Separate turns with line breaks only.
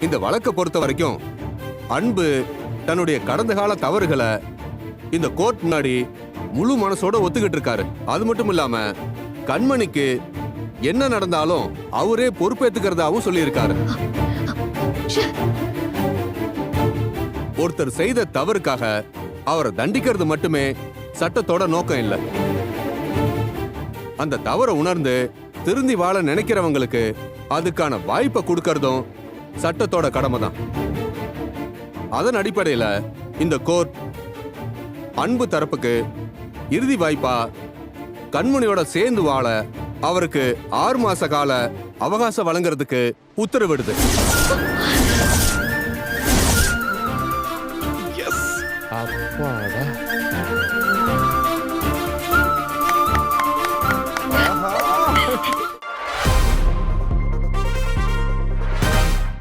இந்த வழக்கை பொறுத்த வரைக்கும் அன்பு தன்னுடைய கடந்த கால தவறுகளை இந்த கோர்ட் முன்னாடி முழு மனசோட ஒத்துக்கிட்டு இருக்காரு. அது மட்டும் இல்லாம கண்மணிக்கு என்ன நடந்தாலும் அவரே பொறுப்பேத்துக்கிறதாவும் சொல்லியிருக்காரு. ஒருத்தர் செய்த தவறுக்காக அவரை தண்டிக்கிறது மட்டுமே சட்டத்தோட நோக்கம் இல்லை. அந்த தவறை உணர்ந்து திருந்தி வாழ நினைக்கிறவங்களுக்கு அதுக்கான வாய்ப்பை கொடுக்கறதும் சட்டத்தோட கடமை தான். அதன் அடிப்படையில இந்த கோர்ட் அன்பு தரப்புக்கு இறுதி வாய்ப்பா கண்மணியோட சேர்ந்து வாழ அவருக்கு 6 மாச கால அவகாசம் வழங்குறதுக்கு உத்தரவிடுது.
அப்பாடா.